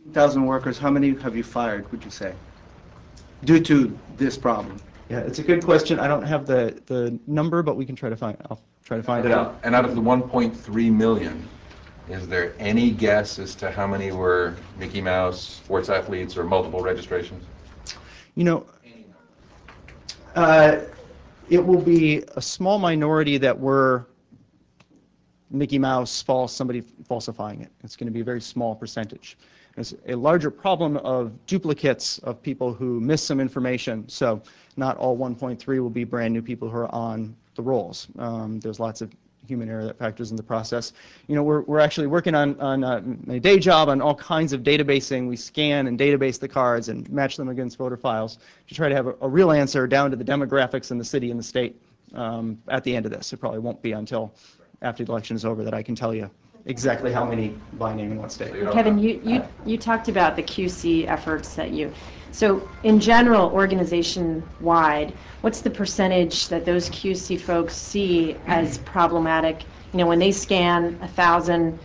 1,000 workers, how many have you fired, would you say, due to this problem? Yeah, it's a good question. I don't have the number, but we can try to find. I'll try to find it out. And out of the 1.3 million, is there any guess as to how many were Mickey Mouse, sports athletes, or multiple registrations? You know, it will be a small minority that were Mickey Mouse somebody falsifying it. It's going to be a very small percentage. There's a larger problem of duplicates of people who miss some information. So not all 1.3 will be brand new people who are on the rolls. There's lots of human error that factors in the process. You know, we're actually working on my day job on all kinds of databasing. We scan and database the cards and match them against voter files to try to have a real answer down to the demographics in the city and the state at the end of this. It probably won't be until after the election is over that I can tell you exactly how many by name in what state. Kevin, you talked about the QC efforts that so in general, organization-wide, what's the percentage that those QC folks see as problematic? You know, when they scan 1,000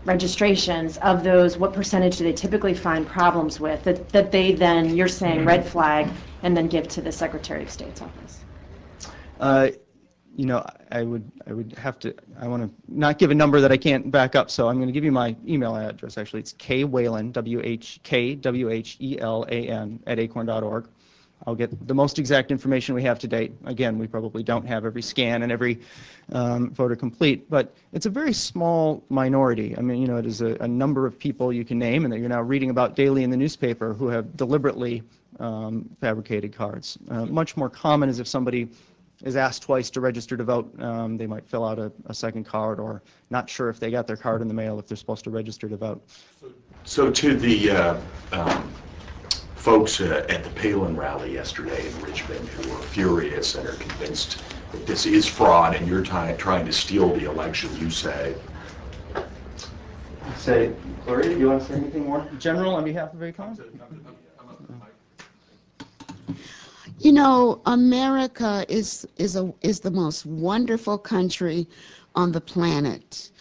registrations, of those, what percentage do they typically find problems with that they then, you're saying, red flag and then give to the Secretary of State's office? You know, I would have to, I want to not give a number that I can't back up, so I'm going to give you my email address, actually. It's kwhelan, W-H-K-W-H-E-L-A-N, @acorn.org. I'll get the most exact information we have to date. Again, we probably don't have every scan and every voter complete, but it's a very small minority. I mean, you know, it is a number of people you can name and that you're now reading about daily in the newspaper who have deliberately fabricated cards. Much more common is if somebody is asked twice to register to vote. They might fill out a second card or not sure if they got their card in the mail if they're supposed to register to vote. So to the folks at the Palin rally yesterday in Richmond who are furious and are convinced that this is fraud and you're trying to steal the election, you say? Gloria, do you want to say anything more general on behalf of ACORN? You know, America is the most wonderful country on the planet,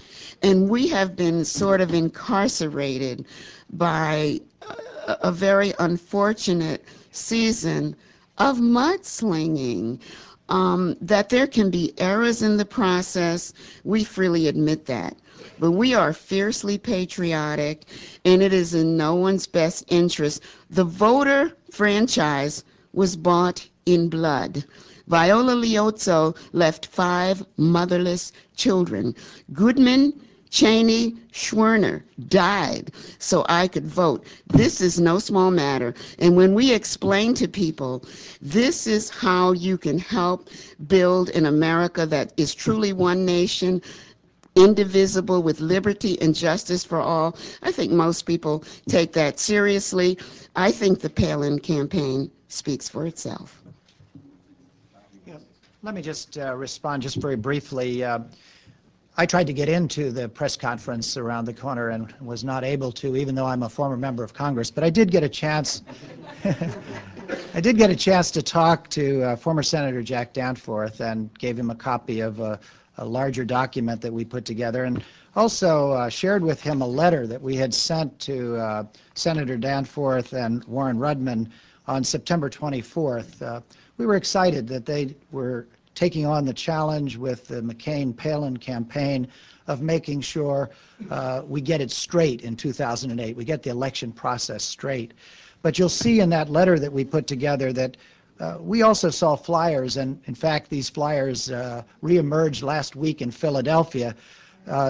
and we have been sort of incarcerated by a very unfortunate season of mudslinging. That there can be errors in the process, we freely admit that. But we are fiercely patriotic, and it is in no one's best interest. The voter franchise was bought in blood. Viola Liuzzo left 5 motherless children. Goodman, Cheney, Schwerner died so I could vote. This is no small matter. And when we explain to people, this is how you can help build an America that is truly one nation, indivisible, with liberty and justice for all, I think most people take that seriously. I think the Palin campaign speaks for itself. Yeah, let me just respond just very briefly. I tried to get into the press conference around the corner and was not able to, even though I'm a former member of Congress. But I did get a chance. I did get a chance to talk to former Senator Jack Danforth and gave him a copy of a larger document that we put together, and also shared with him a letter that we had sent to Senator Danforth and Warren Rudman on September 24th. We were excited that they were taking on the challenge with the McCain-Palin campaign of making sure we get it straight in 2008, we get the election process straight. But you'll see in that letter that we put together that we also saw flyers, and in fact these flyers reemerged last week in Philadelphia,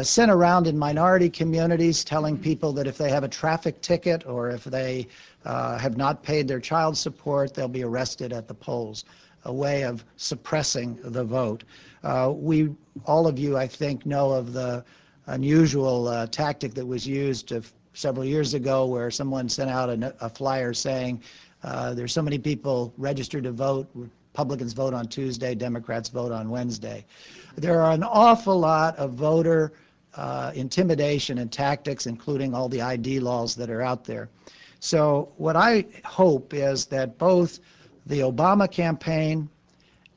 sent around in minority communities telling people that if they have a traffic ticket or if they have not paid their child support, they'll be arrested at the polls, a way of suppressing the vote. All of you, I think, know of the unusual tactic that was used several years ago where someone sent out a flyer saying there's so many people registered to vote, Republicans vote on Tuesday, Democrats vote on Wednesday. There are an awful lot of voter intimidation and tactics, including all the ID laws that are out there. So what I hope is that both the Obama campaign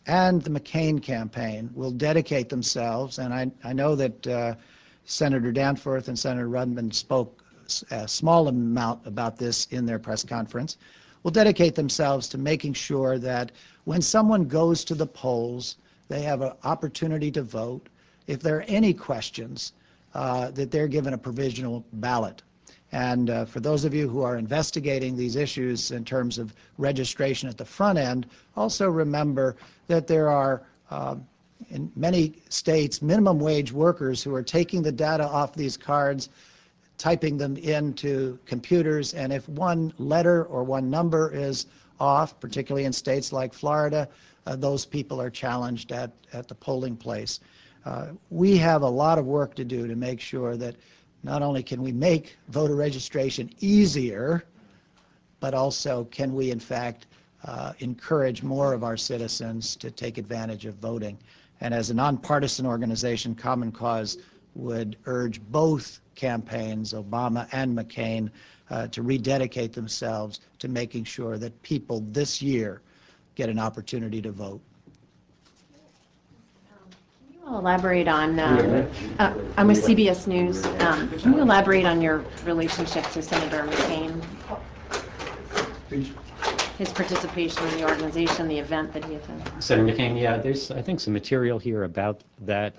and the McCain campaign will dedicate themselves, and I know that Senator Danforth and Senator Rudman spoke a small amount about this in their press conference, will dedicate themselves to making sure that when someone goes to the polls, they have an opportunity to vote. If there are any questions, that they're given a provisional ballot. And for those of you who are investigating these issues in terms of registration at the front end, also remember that there are, in many states, minimum wage workers who are taking the data off these cards, typing them into computers, and if one letter or one number is off, particularly in states like Florida, those people are challenged at the polling place. We have a lot of work to do to make sure that not only can we make voter registration easier, but also can we, in fact, encourage more of our citizens to take advantage of voting. And as a nonpartisan organization, Common Cause would urge both campaigns, Obama and McCain, to rededicate themselves to making sure that people this year get an opportunity to vote. Can you elaborate on, I'm with CBS News, can you elaborate on your relationship to Senator McCain? His participation in the organization, the event that he attended. Senator McCain, yeah, there's, I think, some material here about that.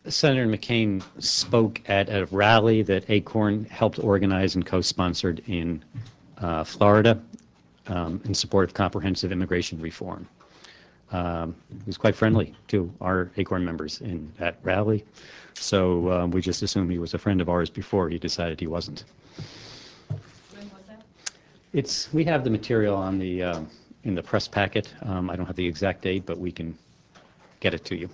Senator McCain spoke at a rally that ACORN helped organize and co-sponsored in Florida in support of comprehensive immigration reform. He was quite friendly to our ACORN members in that rally, so we just assumed he was a friend of ours before he decided he wasn't. When was that? We have the material on the in the press packet. I don't have the exact date, but we can get it to you.